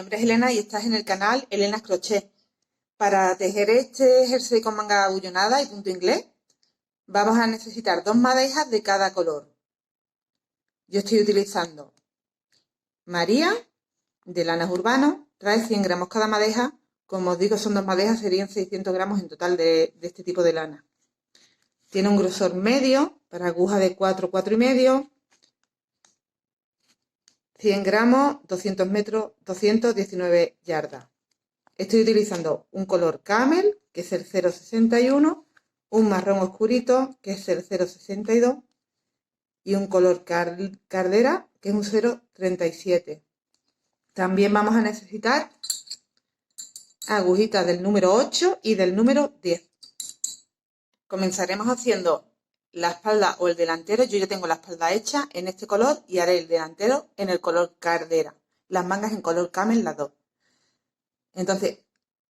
nombre es Elena y estás en el canal Elena's Crochet. Para tejer este jersey con manga abullonada y punto inglés, vamos a necesitar 2 madejas de cada color. Yo estoy utilizando María, de Lanas Urbano, trae 100 gramos cada madeja. Como os digo, son 2 madejas, serían 600 gramos en total de este tipo de lana. Tiene un grosor medio para aguja de 4, 4 y medio. 100 gramos, 200 metros, 219 yardas. Estoy utilizando un color camel, que es el 061, un marrón oscurito, que es el 062, y un color cardera, que es un 037. También vamos a necesitar agujitas del número 8 y del número 10. Comenzaremos haciendo la espalda o el delantero. Yo ya tengo la espalda hecha en este color y haré el delantero en el color cardera. Las mangas en color camel, las dos. Entonces,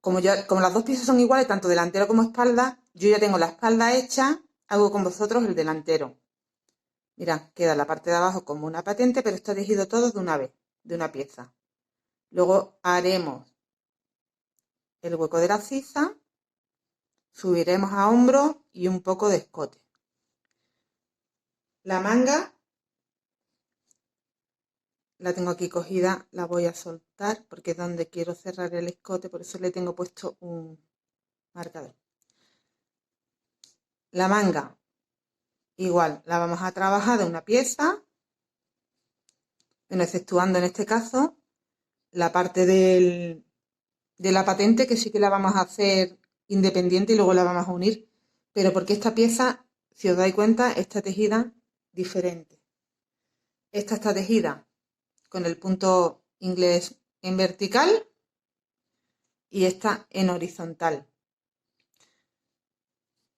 como las dos piezas son iguales, tanto delantero como espalda, yo ya tengo la espalda hecha, hago con vosotros el delantero. Mirad, queda la parte de abajo como una patente, pero está tejido todo de una vez, de una pieza. Luego haremos el hueco de la ciza, subiremos a hombro y un poco de escote. La manga la tengo aquí cogida, la voy a soltar porque es donde quiero cerrar el escote, por eso le tengo puesto un marcador. La manga igual la vamos a trabajar de una pieza, exceptuando en este caso la parte de la patente, que sí que la vamos a hacer independiente y luego la vamos a unir, pero porque esta pieza, si os dais cuenta, está tejida diferente. Esta está tejida con el punto inglés en vertical y esta en horizontal.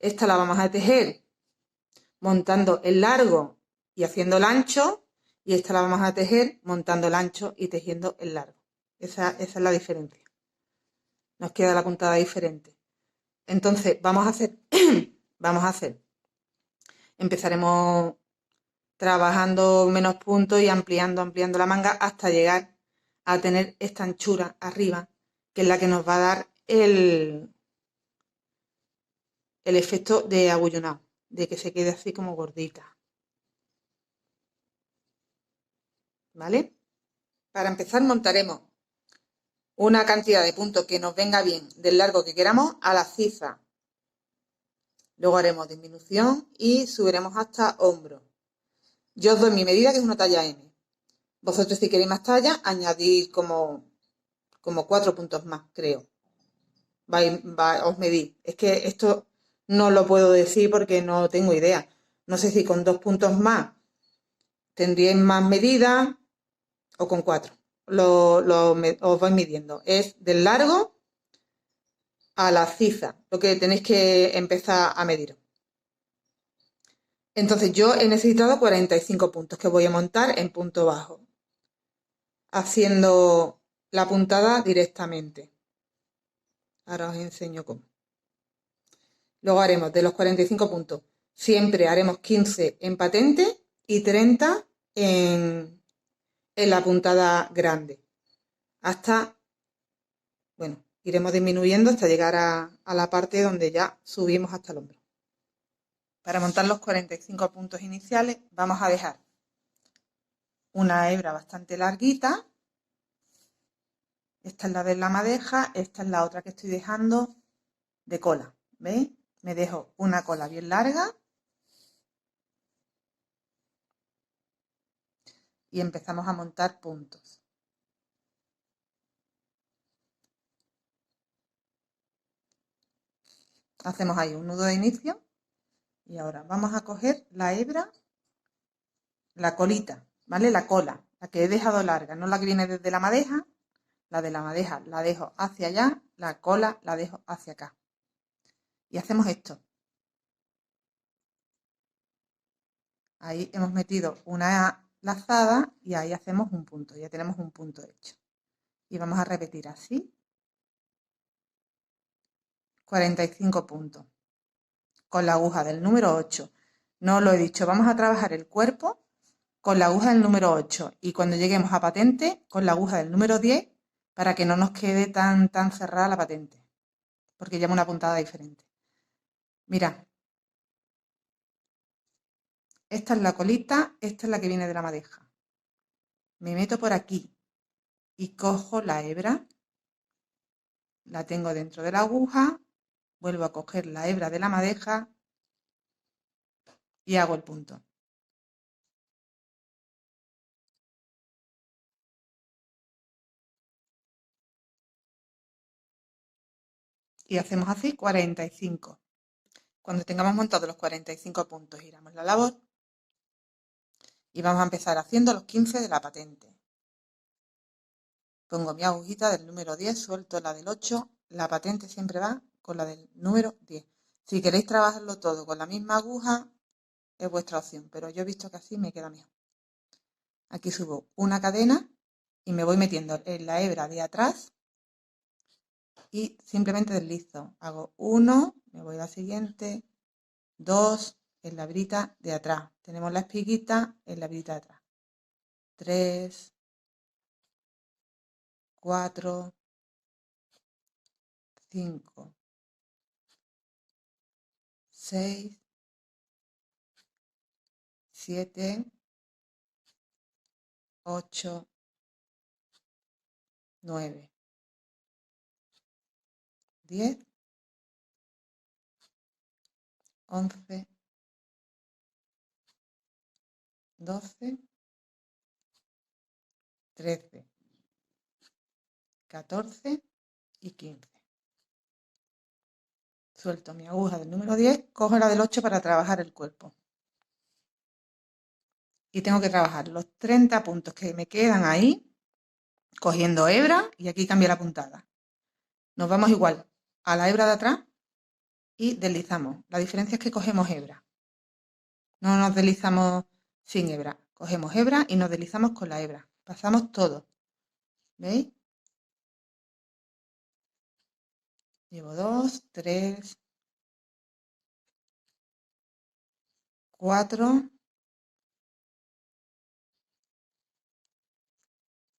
Esta la vamos a tejer montando el largo y haciendo el ancho, y esta la vamos a tejer montando el ancho y tejiendo el largo. Esa es la diferencia. Nos queda la puntada diferente. Entonces vamos a hacer, empezaremos trabajando menos puntos y ampliando la manga hasta llegar a tener esta anchura arriba, que es la que nos va a dar el efecto de abullonado, de que se quede así como gordita. ¿Vale? Para empezar montaremos una cantidad de puntos que nos venga bien del largo que queramos a la ciza. Luego haremos disminución y subiremos hasta hombro. Yo os doy mi medida, que es una talla M. Vosotros, si queréis más talla, añadid como 4 puntos más, creo. Os medís. Es que esto no lo puedo decir porque no tengo idea. No sé si con 2 puntos más tendríais más medidas o con 4. Os vais midiendo. Es del largo a la ciza, lo que tenéis que empezar a medir. Entonces yo he necesitado 45 puntos que voy a montar en punto bajo, haciendo la puntada directamente. Ahora os enseño cómo. Luego haremos de los 45 puntos, siempre haremos 15 en patente y 30 en la puntada grande. Iremos disminuyendo hasta llegar a la parte donde ya subimos hasta el hombro. Para montar los 45 puntos iniciales vamos a dejar una hebra bastante larguita. Esta es la de la madeja, esta es la otra que estoy dejando de cola. ¿Veis? Me dejo una cola bien larga y empezamos a montar puntos. Hacemos ahí un nudo de inicio y ahora vamos a coger la hebra, la colita, ¿vale? La cola, la que he dejado larga, no la que viene desde la madeja. La de la madeja la dejo hacia allá, la cola la dejo hacia acá. Y hacemos esto. Ahí hemos metido una lazada y ahí hacemos un punto. Ya tenemos un punto hecho. Y vamos a repetir así 45 puntos con la aguja del número 8. No lo he dicho, vamos a trabajar el cuerpo con la aguja del número 8 y cuando lleguemos a patente con la aguja del número 10 para que no nos quede tan cerrada la patente, porque lleva una puntada diferente. Mirad, esta es la colita, esta es la que viene de la madeja. Me meto por aquí y cojo la hebra, la tengo dentro de la aguja, vuelvo a coger la hebra de la madeja y hago el punto. Y hacemos así 45. Cuando tengamos montados los 45 puntos, giramos la labor y vamos a empezar haciendo los 15 de la patente. Pongo mi agujita del número 10, suelto la del 8, la patente siempre va con la del número 10. Si queréis trabajarlo todo con la misma aguja, es vuestra opción, pero yo he visto que así me queda mejor. Aquí subo una cadena y me voy metiendo en la hebra de atrás y simplemente deslizo. Hago 1, me voy a la siguiente, 2, en la hebrita de atrás. Tenemos la espiguita en la hebrita de atrás. 3, 4, 5, 6, 7, 8, 9, 10, 11, 12, 13, 14 y 15. Suelto mi aguja del número 10, cojo la del 8 para trabajar el cuerpo. Y tengo que trabajar los 30 puntos que me quedan ahí, cogiendo hebra, y aquí cambia la puntada. Nos vamos igual a la hebra de atrás y deslizamos. La diferencia es que cogemos hebra. No nos deslizamos sin hebra. Cogemos hebra y nos deslizamos con la hebra. Pasamos todo. ¿Veis? Llevo 2, 3, 4,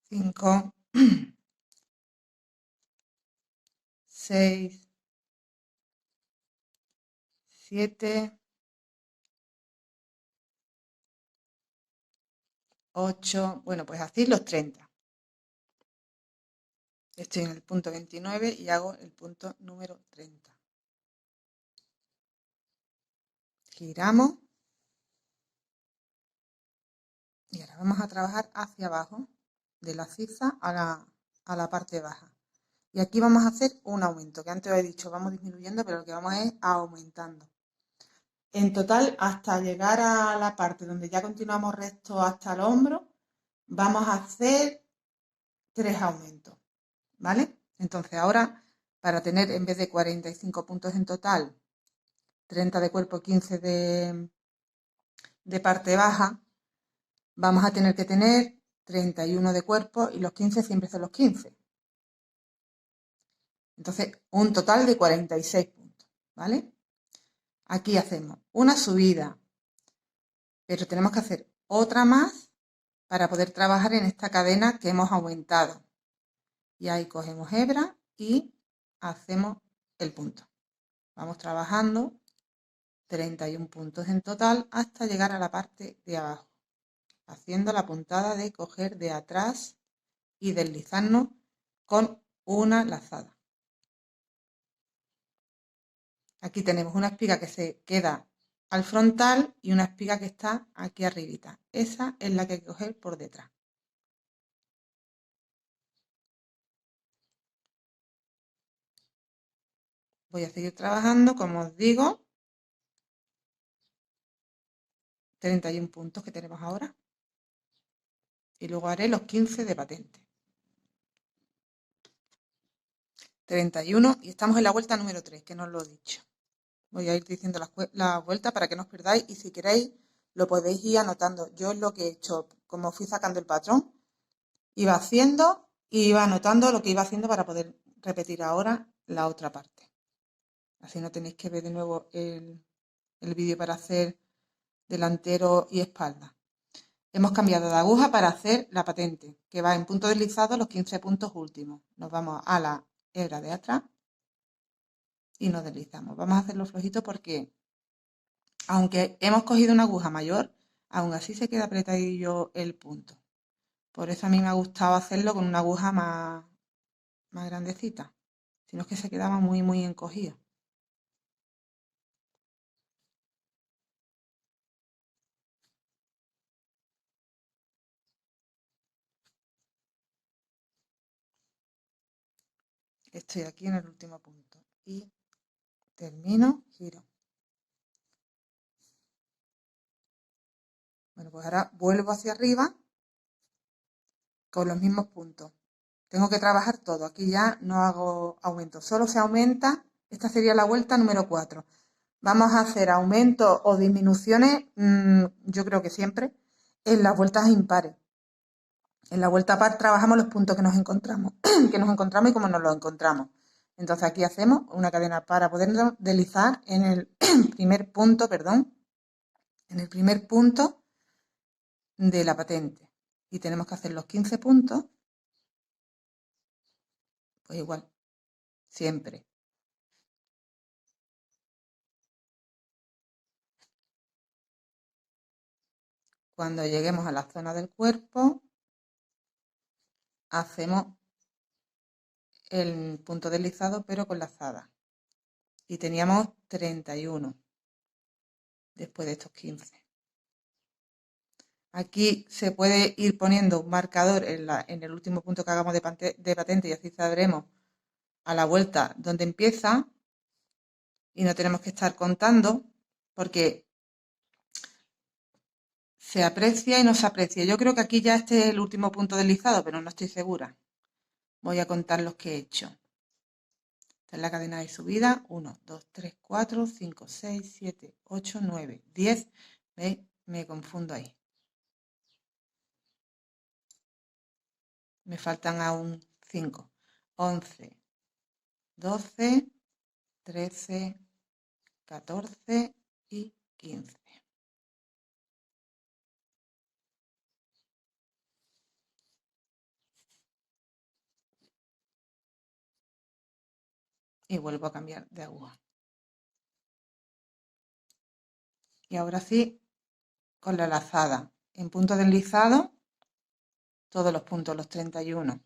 5, 6, 7, 8. Bueno, pues así los 30. Estoy en el punto 29 y hago el punto número 30. Giramos. Y ahora vamos a trabajar hacia abajo, de la ciza a la parte baja. Y aquí vamos a hacer un aumento, que antes os he dicho, vamos disminuyendo, pero lo que vamos es aumentando. En total, hasta llegar a la parte donde ya continuamos recto hasta el hombro, vamos a hacer 3 aumentos, ¿vale? Entonces ahora, para tener en vez de 45 puntos en total, 30 de cuerpo, 15 de parte baja, vamos a tener que tener 31 de cuerpo y los 15 siempre son los 15. Entonces, un total de 46 puntos, ¿vale? Aquí hacemos una subida, pero tenemos que hacer otra más para poder trabajar en esta cadena que hemos aumentado. Y ahí cogemos hebra y hacemos el punto. Vamos trabajando 31 puntos en total hasta llegar a la parte de abajo, haciendo la puntada de coger de atrás y deslizarnos con una lazada. Aquí tenemos una espiga que se queda al frontal y una espiga que está aquí arribita. Esa es la que hay que coger por detrás. Voy a seguir trabajando, como os digo, 31 puntos que tenemos ahora. Y luego haré los 15 de patente. 31 y estamos en la vuelta número 3, que no os lo he dicho. Voy a ir diciendo las vueltas para que no os perdáis y si queréis lo podéis ir anotando. Yo es lo que he hecho, como fui sacando el patrón, iba haciendo y iba anotando lo que iba haciendo para poder repetir ahora la otra parte. Así no tenéis que ver de nuevo el vídeo para hacer delantero y espalda. Hemos cambiado de aguja para hacer la patente, que va en punto deslizado los 15 puntos últimos. Nos vamos a la hebra de atrás y nos deslizamos. Vamos a hacerlo flojito porque, aunque hemos cogido una aguja mayor, aún así se queda apretadillo el punto. Por eso a mí me ha gustado hacerlo con una aguja más grandecita. Si no es que se quedaba muy encogido. Estoy aquí en el último punto y termino, giro. Bueno, pues ahora vuelvo hacia arriba con los mismos puntos. Tengo que trabajar todo. Aquí ya no hago aumento, solo se aumenta. Esta sería la vuelta número 4. Vamos a hacer aumentos o disminuciones, yo creo que siempre, en las vueltas impares. En la vuelta par trabajamos los puntos que nos encontramos, y cómo nos los encontramos. Entonces aquí hacemos una cadena para poder deslizar en el primer punto, en el primer punto de la patente. Y tenemos que hacer los 15 puntos, pues igual, siempre. Cuando lleguemos a la zona del cuerpo, hacemos el punto deslizado pero con lazada. Y teníamos 31 después de estos 15. Aquí se puede ir poniendo un marcador en el último punto que hagamos de patente y así sabremos a la vuelta donde empieza y no tenemos que estar contando porque se aprecia y no se aprecia. Yo creo que aquí ya este es el último punto deslizado, pero no estoy segura. Voy a contar los que he hecho. Esta es la cadena de subida. 1, 2, 3, 4, 5, 6, 7, 8, 9, 10. ¿Veis? Me confundo ahí. Me faltan aún 5. 11, 12, 13, 14 y 15. Y vuelvo a cambiar de aguja. Y ahora sí, con la lazada en punto deslizado, todos los puntos, los 31.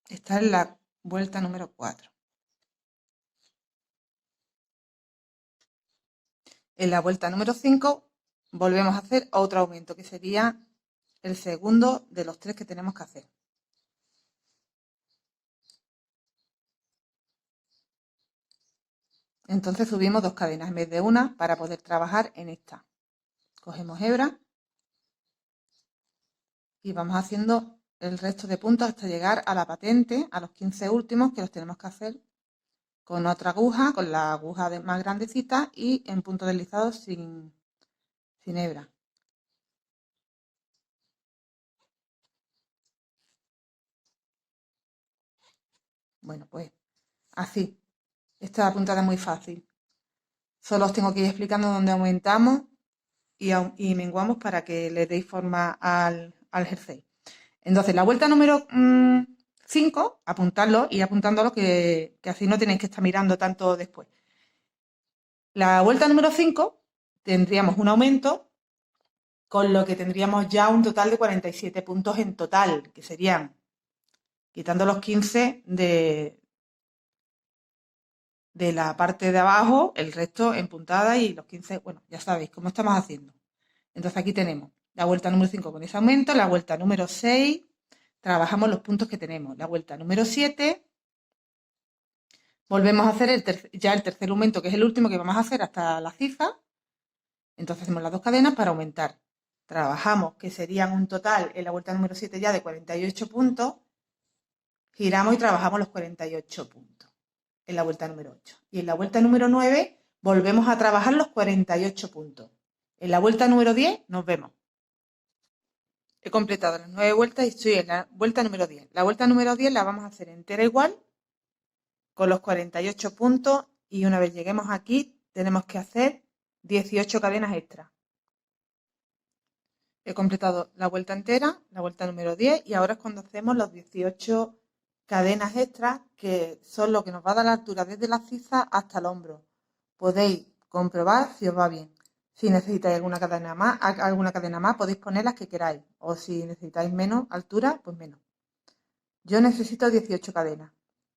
Esta es la vuelta número 4. En la vuelta número 5 volvemos a hacer otro aumento, que sería el segundo de los 3 que tenemos que hacer. Entonces subimos 2 cadenas en vez de una para poder trabajar en esta. Cogemos hebra y vamos haciendo el resto de puntos hasta llegar a la patente, a los 15 últimos, que los tenemos que hacer con otra aguja, con la aguja más grandecita y en punto deslizado sin hebra. Bueno, pues así. Esta puntada es muy fácil. Solo os tengo que ir explicando dónde aumentamos y menguamos para que le deis forma al jersey. Entonces, la vuelta número 5, apuntadlo y apuntándolo que así no tenéis que estar mirando tanto después. La vuelta número 5 tendríamos un aumento, con lo que tendríamos ya un total de 47 puntos en total, que serían, quitando los 15 de la parte de abajo, el resto en puntada y los 15, bueno, ya sabéis cómo estamos haciendo. Entonces aquí tenemos la vuelta número 5 con ese aumento, la vuelta número 6, trabajamos los puntos que tenemos. La vuelta número 7, volvemos a hacer el tercer aumento, que es el último que vamos a hacer hasta la cifra. Entonces hacemos las 2 cadenas para aumentar. Trabajamos, que serían un total en la vuelta número 7 ya de 48 puntos. Giramos y trabajamos los 48 puntos en la vuelta número 8. Y en la vuelta número 9 volvemos a trabajar los 48 puntos. En la vuelta número 10 nos vemos. He completado las 9 vueltas y estoy en la vuelta número 10. La vuelta número 10 la vamos a hacer entera igual, con los 48 puntos, y una vez lleguemos aquí tenemos que hacer 18 cadenas extra. He completado la vuelta entera, la vuelta número 10, y ahora es cuando hacemos los 18 cadenas extras, que son lo que nos va a dar la altura desde la ciza hasta el hombro. Podéis comprobar si os va bien. Si necesitáis alguna cadena más, podéis poner las que queráis. O si necesitáis menos altura, pues menos. Yo necesito 18 cadenas.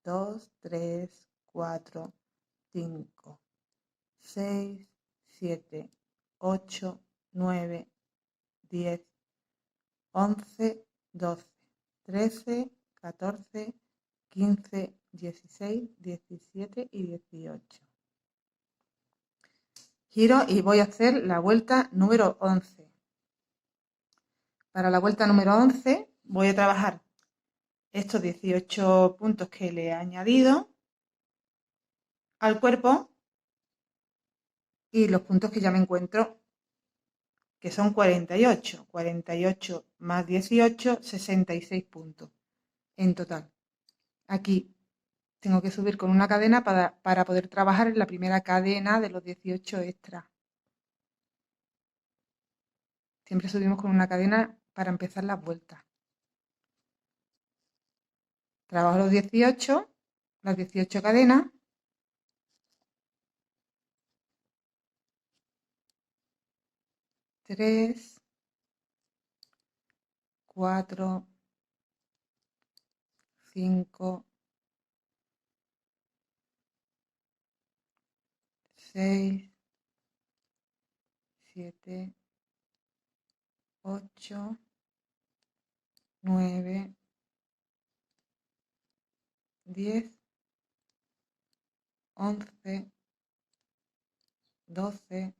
2, 3, 4, 5, 6, 7, 8, 9, 10, 11, 12, 13, 14, 15, 16, 17 y 18. Giro y voy a hacer la vuelta número 11. Para la vuelta número 11 voy a trabajar estos 18 puntos que le he añadido al cuerpo y los puntos que ya me encuentro, que son 48. 48 más 18, 66 puntos en total. Aquí tengo que subir con una cadena para poder trabajar en la primera cadena de los 18 extras. Siempre subimos con una cadena para empezar las vueltas. Trabajo los 18, las 18 cadenas. Tres, 4, 5, 6, 7, 8, 9, 10, 11, 12,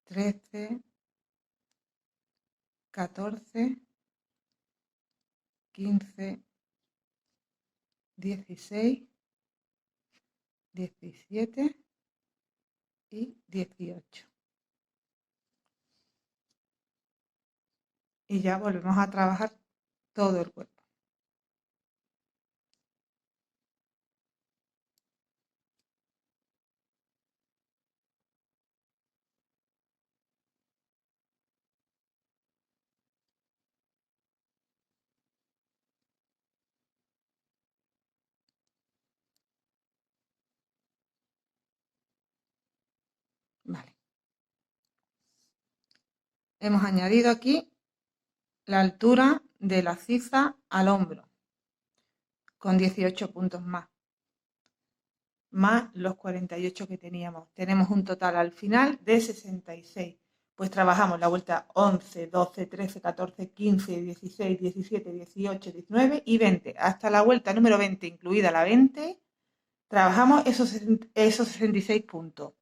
13, 14, 15, 16, 17 y 18. Y ya volvemos a trabajar todo el cuerpo. Vale. Hemos añadido aquí la altura de la ciza al hombro, con 18 puntos más los 48 que teníamos. Tenemos un total al final de 66. Pues trabajamos la vuelta 11, 12, 13, 14, 15, 16, 17, 18, 19 y 20. Hasta la vuelta número 20, incluida la 20, trabajamos esos 66 puntos,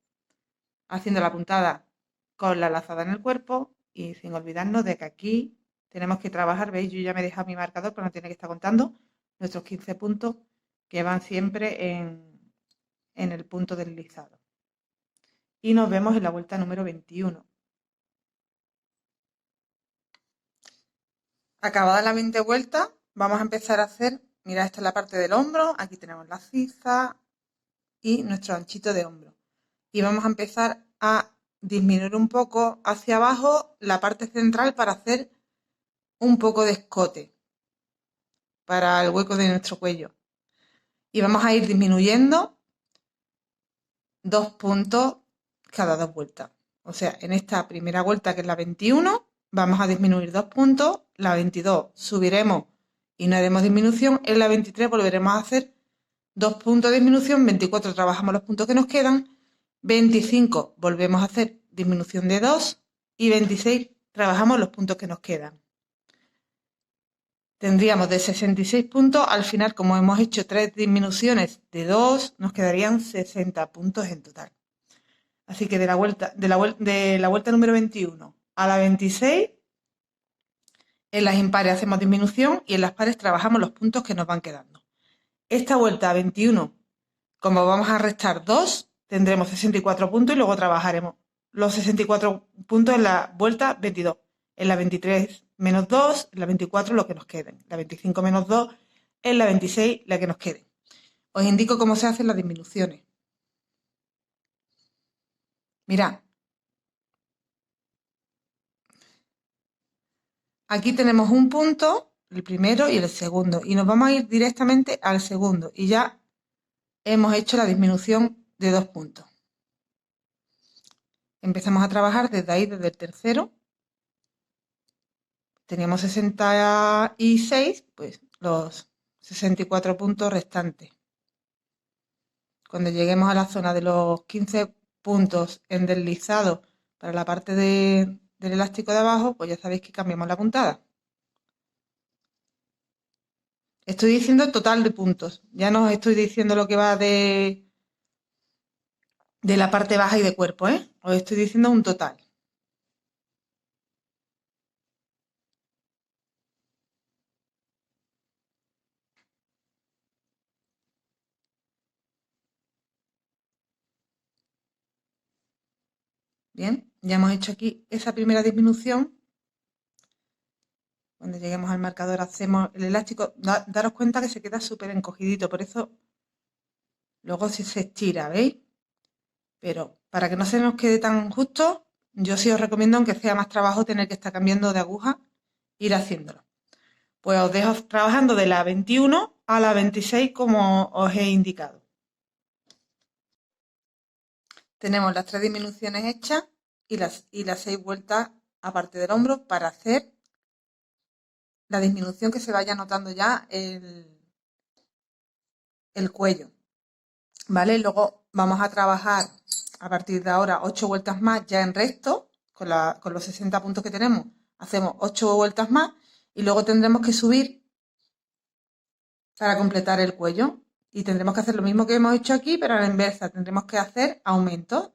haciendo la puntada con la lazada en el cuerpo y sin olvidarnos de que aquí tenemos que trabajar, veis, yo ya me he dejado mi marcador, pero no tiene que estar contando nuestros 15 puntos que van siempre en el punto deslizado. Y nos vemos en la vuelta número 21. Acabada la 20 vueltas, vamos a empezar a hacer, mirad, esta es la parte del hombro, aquí tenemos la ciza y nuestro anchito de hombro. Y vamos a empezar a disminuir un poco hacia abajo la parte central para hacer un poco de escote para el hueco de nuestro cuello. Y vamos a ir disminuyendo 2 puntos cada 2 vueltas. O sea, en esta primera vuelta, que es la 21, vamos a disminuir 2 puntos. La 22 subiremos y no haremos disminución. En la 23 volveremos a hacer 2 puntos de disminución. 24 trabajamos los puntos que nos quedan. 25 volvemos a hacer disminución de 2. Y 26 trabajamos los puntos que nos quedan. Tendríamos de 66 puntos. Al final, como hemos hecho 3 disminuciones de 2, nos quedarían 60 puntos en total. Así que de la vuelta número 21 a la 26, en las impares hacemos disminución y en las pares trabajamos los puntos que nos van quedando. Esta vuelta a 21, como vamos a restar 2, tendremos 64 puntos y luego trabajaremos los 64 puntos en la vuelta 22. En la 23 menos 2, en la 24 lo que nos queden. La 25 menos 2, en la 26 la que nos quede. Os indico cómo se hacen las disminuciones. Mirad, aquí tenemos un punto, el primero y el segundo, y nos vamos a ir directamente al segundo, y ya hemos hecho la disminución de 2 puntos. Empezamos a trabajar desde ahí, desde el tercero. Teníamos 66, pues los 64 puntos restantes. Cuando lleguemos a la zona de los 15 puntos en deslizado para la parte del elástico de abajo, pues ya sabéis que cambiamos la puntada. Estoy diciendo total de puntos, ya no os estoy diciendo lo que va de la parte baja y de cuerpo, ¿eh? Os estoy diciendo un total. Bien, ya hemos hecho aquí esa primera disminución. Cuando lleguemos al marcador hacemos el elástico. Daros cuenta que se queda súper encogidito, por eso luego sí se estira, ¿veis? Pero para que no se nos quede tan justo, yo sí os recomiendo, aunque sea más trabajo, tener que estar cambiando de aguja, ir haciéndolo. Pues os dejo trabajando de la 21 a la 26 como os he indicado. Tenemos las 3 disminuciones hechas y las 6 vueltas aparte del hombro para hacer la disminución que se vaya notando ya el cuello. ¿Vale? Luego vamos a trabajar a partir de ahora 8 vueltas más ya en recto, con los 60 puntos que tenemos, hacemos 8 vueltas más y luego tendremos que subir para completar el cuello. Y tendremos que hacer lo mismo que hemos hecho aquí, pero a la inversa, tendremos que hacer aumentos.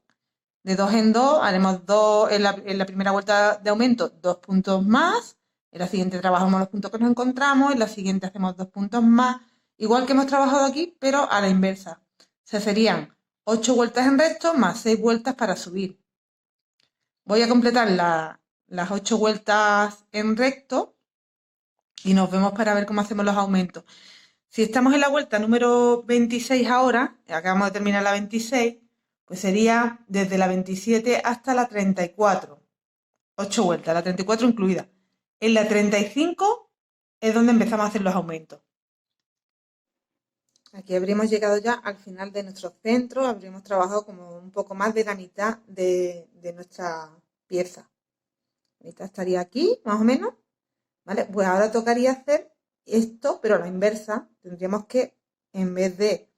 De 2 en 2, haremos 2 en la primera vuelta de aumento, 2 puntos más. En la siguiente trabajamos los puntos que nos encontramos, en la siguiente hacemos 2 puntos más. Igual que hemos trabajado aquí, pero a la inversa. Se serían 8 vueltas en recto más 6 vueltas para subir. Voy a completar las 8 vueltas en recto y nos vemos para ver cómo hacemos los aumentos. Si estamos en la vuelta número 26 ahora, acabamos de terminar la 26, pues sería desde la 27 hasta la 34. 8 vueltas, la 34 incluida. En la 35 es donde empezamos a hacer los aumentos. Aquí habríamos llegado ya al final de nuestro centro, habríamos trabajado como un poco más de la mitad de nuestra pieza. La mitad estaría aquí, más o menos. ¿Vale? Pues ahora tocaría hacer esto, pero a la inversa. Tendríamos que, en vez de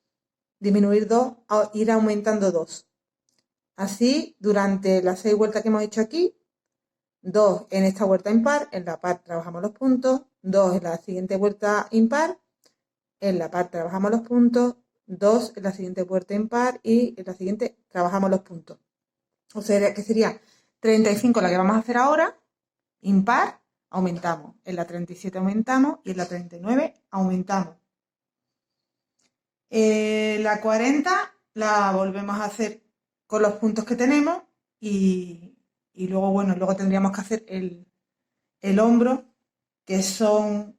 disminuir 2, ir aumentando 2. Así, durante las 6 vueltas que hemos hecho aquí, 2 en esta vuelta impar, en la par trabajamos los puntos, 2 en la siguiente vuelta impar, en la par trabajamos los puntos, 2 en la siguiente vuelta impar y en la siguiente trabajamos los puntos. O sea, que sería 35 la que vamos a hacer ahora, impar, aumentamos. En la 37 aumentamos y en la 39 aumentamos. La 40 la volvemos a hacer con los puntos que tenemos y luego, bueno, luego tendríamos que hacer el hombro, que son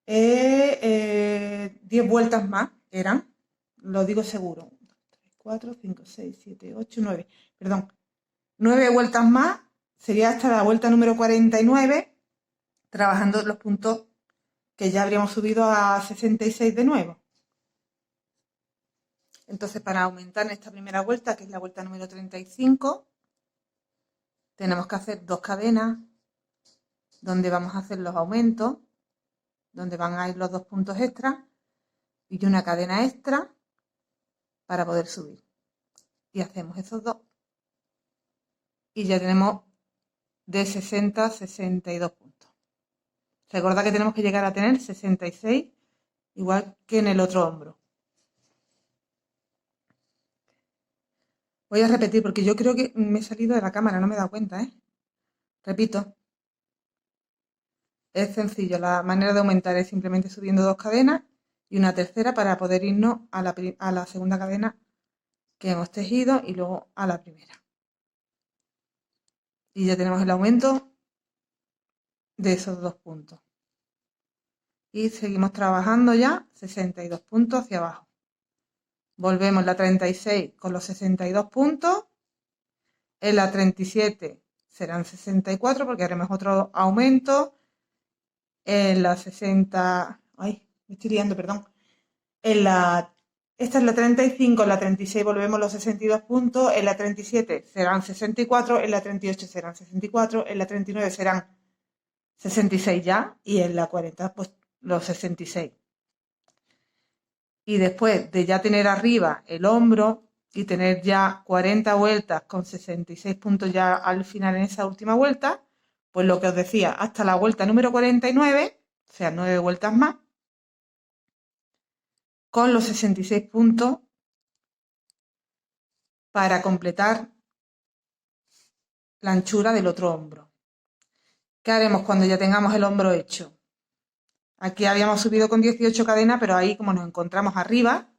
10 vueltas más, eran, lo digo seguro, 1, 2, 3, 4, 5, 6, 7, 8, 9, perdón, 9 vueltas más, sería hasta la vuelta número 49, trabajando los puntos que ya habríamos subido a 66 de nuevo. Entonces, para aumentar en esta primera vuelta, que es la vuelta número 35, tenemos que hacer 2 cadenas, donde vamos a hacer los aumentos, donde van a ir los 2 puntos extra, y una cadena extra para poder subir. Y hacemos esos 2. Y ya tenemos de 60 a 62 puntos. Recordad que tenemos que llegar a tener 66, igual que en el otro hombro. Voy a repetir porque yo creo que me he salido de la cámara, no me he dado cuenta, ¿eh? Repito. Es sencillo, la manera de aumentar es simplemente subiendo 2 cadenas y una tercera para poder irnos a la segunda cadena que hemos tejido y luego a la primera. Y ya tenemos el aumento de esos 2 puntos. Y seguimos trabajando ya 62 puntos hacia abajo. Volvemos la 36 con los 62 puntos En la 37 serán 64 porque haremos otro aumento. En la 60, ay, me estoy liando, perdón. Esta es la 35, en la 36 volvemos los 62 puntos, en la 37 serán 64, en la 38 serán 64, en la 39 serán 66 ya, y en la 40 pues los 66. Y después de ya tener arriba el hombro y tener ya 40 vueltas con 66 puntos ya al final en esa última vuelta, pues lo que os decía, hasta la vuelta número 49, o sea, 9 vueltas más, con los 66 puntos para completar la anchura del otro hombro. ¿Qué haremos cuando ya tengamos el hombro hecho? Aquí habíamos subido con 18 cadenas, pero ahí como nos encontramos arriba,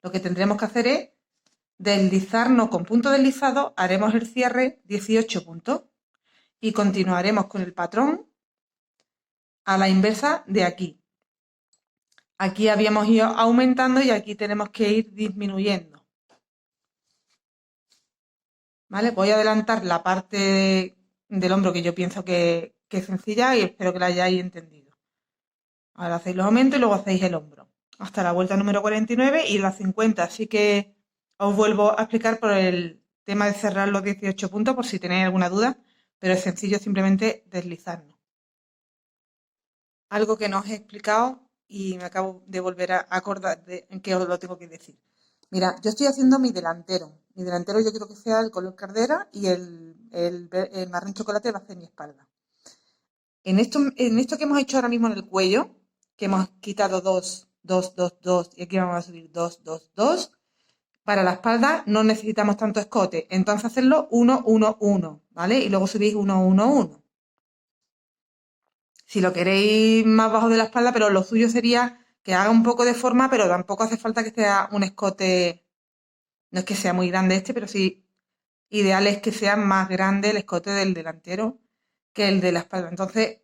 lo que tendremos que hacer es deslizarnos con punto deslizado, haremos el cierre 18 puntos y continuaremos con el patrón a la inversa de aquí. Aquí habíamos ido aumentando y aquí tenemos que ir disminuyendo. ¿Vale? Voy a adelantar la parte del hombro que yo pienso que es sencilla y espero que la hayáis entendido. Ahora hacéis los aumentos y luego hacéis el hombro. Hasta la vuelta número 49 y la 50. Así que os vuelvo a explicar por el tema de cerrar los 18 puntos por si tenéis alguna duda, pero es sencillo simplemente deslizarnos. Algo que no os he explicado y me acabo de volver a acordar de en qué os lo tengo que decir. Mira, yo estoy haciendo mi delantero. Mi delantero yo quiero que sea el color cardera y el marrón chocolate va a ser mi espalda. En esto que hemos hecho ahora mismo en el cuello, que hemos quitado 2, 2, 2, 2 y aquí vamos a subir 2, 2, 2, para la espalda no necesitamos tanto escote. Entonces hacerlo 1, 1, 1, ¿vale? Y luego subís 1, 1, 1. Si lo queréis más bajo de la espalda, pero lo suyo sería que haga un poco de forma, pero tampoco hace falta que sea un escote, no es que sea muy grande este, pero sí ideal es que sea más grande el escote del delantero que el de la espalda. Entonces,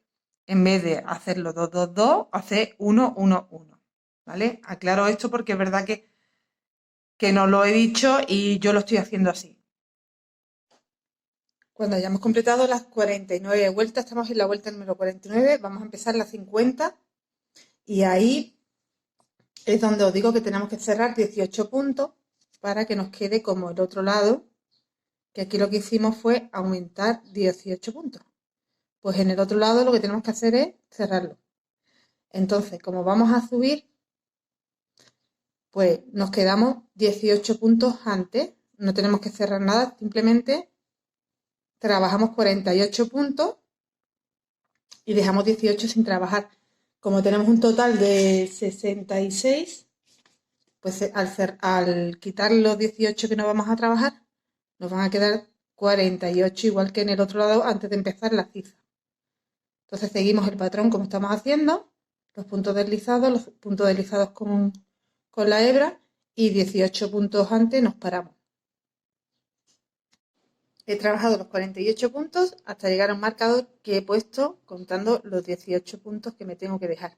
en vez de hacerlo 2, 2, 2, hace 1, 1, 1. ¿Vale? Aclaro esto porque es verdad que no lo he dicho y yo lo estoy haciendo así. Cuando hayamos completado las 49 vueltas, estamos en la vuelta número 49, vamos a empezar las 50 y ahí es donde os digo que tenemos que cerrar 18 puntos para que nos quede como el otro lado, que aquí lo que hicimos fue aumentar 18 puntos. Pues en el otro lado lo que tenemos que hacer es cerrarlo. Entonces, como vamos a subir, pues nos quedamos 18 puntos antes. No tenemos que cerrar nada, simplemente trabajamos 48 puntos y dejamos 18 sin trabajar. Como tenemos un total de 66, pues al quitar los 18 que no vamos a trabajar, nos van a quedar 48, igual que en el otro lado antes de empezar la cifra. Entonces seguimos el patrón como estamos haciendo, los puntos deslizados con la hebra y 18 puntos antes nos paramos. He trabajado los 48 puntos hasta llegar a un marcador que he puesto contando los 18 puntos que me tengo que dejar.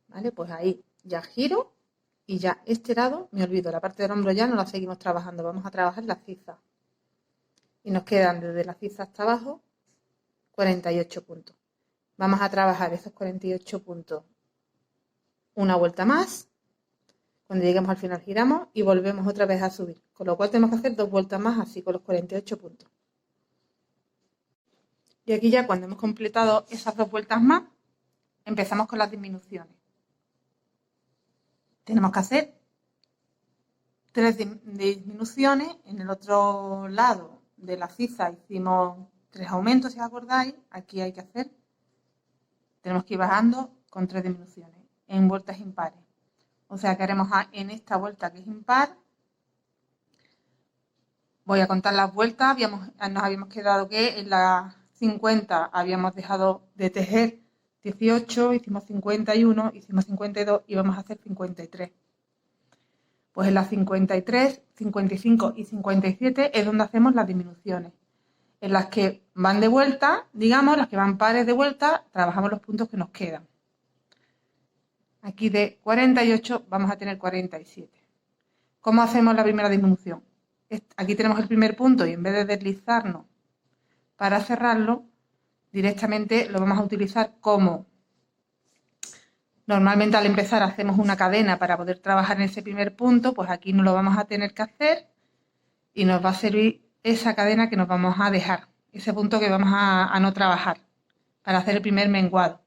¿Vale? Pues ahí ya giro y ya este lado me olvido. La parte del hombro ya no la seguimos trabajando, vamos a trabajar la ciza. Y nos quedan desde la ciza hasta abajo 48 puntos. Vamos a trabajar esos 48 puntos una vuelta más. Cuando lleguemos al final giramos y volvemos otra vez a subir. Con lo cual tenemos que hacer 2 vueltas más así con los 48 puntos. Y aquí ya cuando hemos completado esas 2 vueltas más, empezamos con las disminuciones. Tenemos que hacer 3 disminuciones. En el otro lado de la ciza hicimos 3 aumentos, si os acordáis. Aquí hay que hacer, tenemos que ir bajando con 3 disminuciones en vueltas impares. O sea que haremos en esta vuelta que es impar. Voy a contar las vueltas. Nos habíamos quedado que en la 50 habíamos dejado de tejer 18, hicimos 51, hicimos 52 y vamos a hacer 53. Pues en las 53, 55 y 57 es donde hacemos las disminuciones. En las que van de vuelta, digamos, las que van pares de vuelta, trabajamos los puntos que nos quedan. Aquí de 48 vamos a tener 47. ¿Cómo hacemos la primera disminución? aquí tenemos el primer punto y en vez de deslizarnos para cerrarlo, directamente lo vamos a utilizar como... Normalmente al empezar hacemos una cadena para poder trabajar en ese primer punto, pues aquí no lo vamos a tener que hacer y nos va a servir esa cadena que nos vamos a dejar, ese punto que vamos a no trabajar para hacer el primer menguado.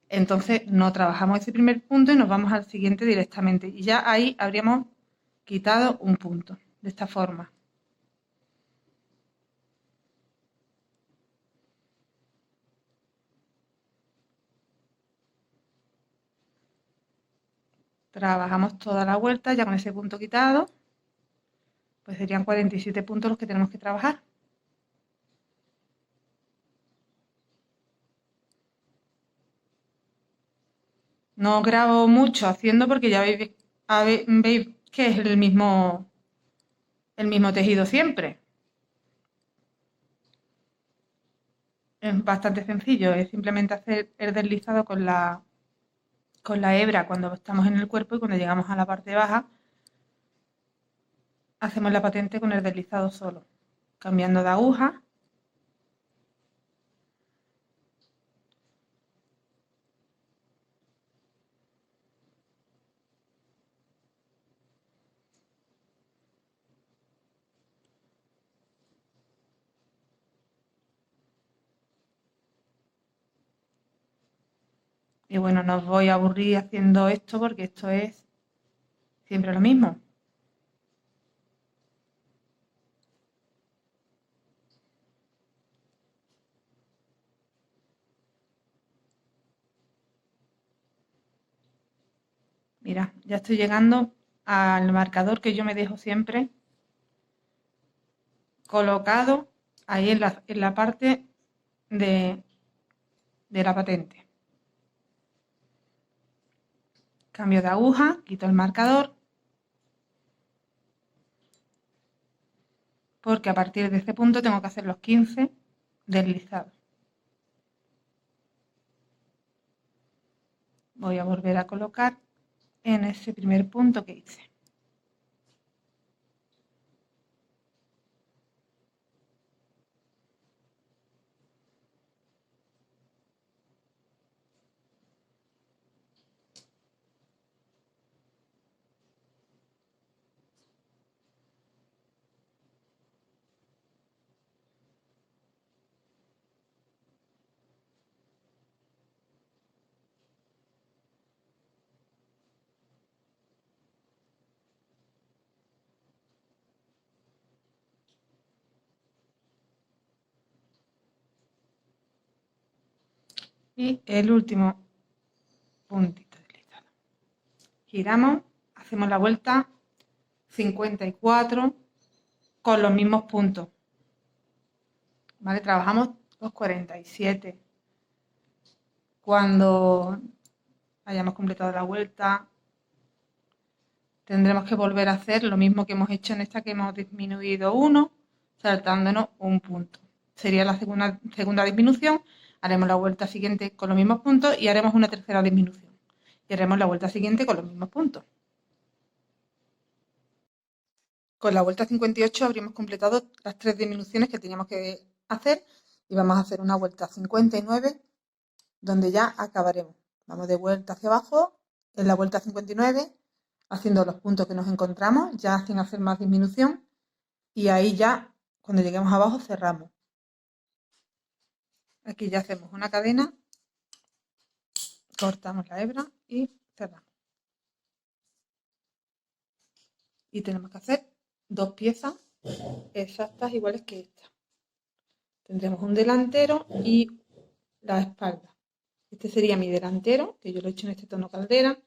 Entonces no trabajamos ese primer punto y nos vamos al siguiente directamente y ya ahí habríamos quitado un punto, de esta forma. Trabajamos toda la vuelta ya con ese punto quitado, pues serían 47 puntos los que tenemos que trabajar. No grabo mucho haciendo porque ya veis que es el mismo tejido siempre. Es bastante sencillo, es simplemente hacer el deslizado con la hebra cuando estamos en el cuerpo y cuando llegamos a la parte baja hacemos la patente con el deslizado solo, cambiando de aguja. Y bueno, no os voy a aburrir haciendo esto porque esto es siempre lo mismo. Mira, ya estoy llegando al marcador que yo me dejo siempre colocado ahí en la parte de la patente. Cambio de aguja, quito el marcador, porque a partir de este punto tengo que hacer los 15 deslizados. Voy a volver a colocar en ese primer punto que hice. Y el último puntito deslizado. Giramos, hacemos la vuelta 54 con los mismos puntos. ¿Vale? Trabajamos los 47. Cuando hayamos completado la vuelta, tendremos que volver a hacer lo mismo que hemos hecho en esta, que hemos disminuido 1, saltándonos un punto. Sería la segunda disminución. Haremos la vuelta siguiente con los mismos puntos y haremos una tercera disminución. Y haremos la vuelta siguiente con los mismos puntos. Con la vuelta 58 habríamos completado las 3 disminuciones que teníamos que hacer y vamos a hacer una vuelta 59 donde ya acabaremos. Vamos de vuelta hacia abajo en la vuelta 59 haciendo los puntos que nos encontramos ya sin hacer más disminución y ahí ya cuando lleguemos abajo cerramos. Aquí ya hacemos una cadena, cortamos la hebra y cerramos. Y tenemos que hacer 2 piezas exactas iguales que esta. Tendremos un delantero y la espalda. Este sería mi delantero, que yo lo he hecho en este tono caldera,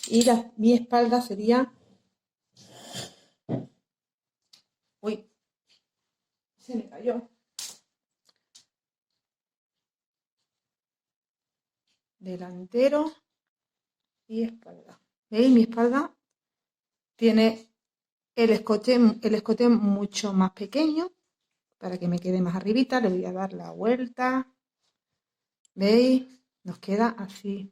y mi espalda sería... Uy, se me cayó. Delantero y espalda. ¿Veis? Mi espalda tiene el escote mucho más pequeño, para que me quede más arribita. Le voy a dar la vuelta. ¿Veis? Nos queda así.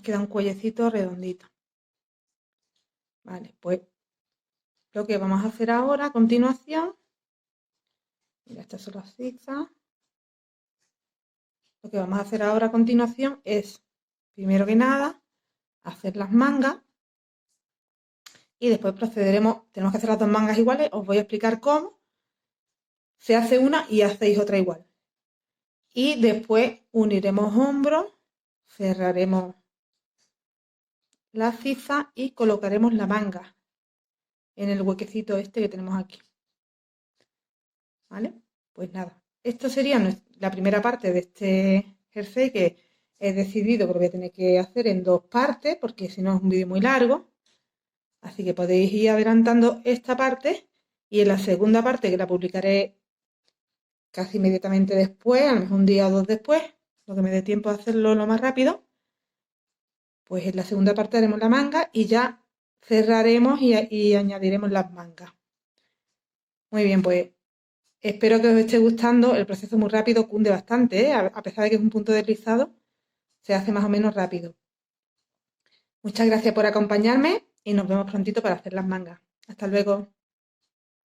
queda un cuellecito redondito. Vale, pues lo que vamos a hacer ahora a continuación, mira, estas son las zigzags. Lo que vamos a hacer ahora a continuación es, primero que nada, hacer las mangas y después procederemos, tenemos que hacer las dos mangas iguales, os voy a explicar cómo. Se hace una y hacéis otra igual. Y después uniremos hombros, cerraremos la zigzag y colocaremos la manga en el huequecito este que tenemos aquí. ¿Vale? Pues nada, esto sería la primera parte de este jersey que he decidido que lo voy a tener que hacer en dos partes porque si no es un vídeo muy largo. Así que podéis ir adelantando esta parte y en la segunda parte, que la publicaré casi inmediatamente después, a lo mejor un día o dos después, lo que me dé tiempo a hacerlo lo más rápido, pues en la segunda parte haremos la manga y ya cerraremos y añadiremos las mangas. Muy bien, pues espero que os esté gustando. El proceso es muy rápido, cunde bastante, ¿eh? A pesar de que es un punto deslizado, se hace más o menos rápido. Muchas gracias por acompañarme y nos vemos prontito para hacer las mangas. Hasta luego.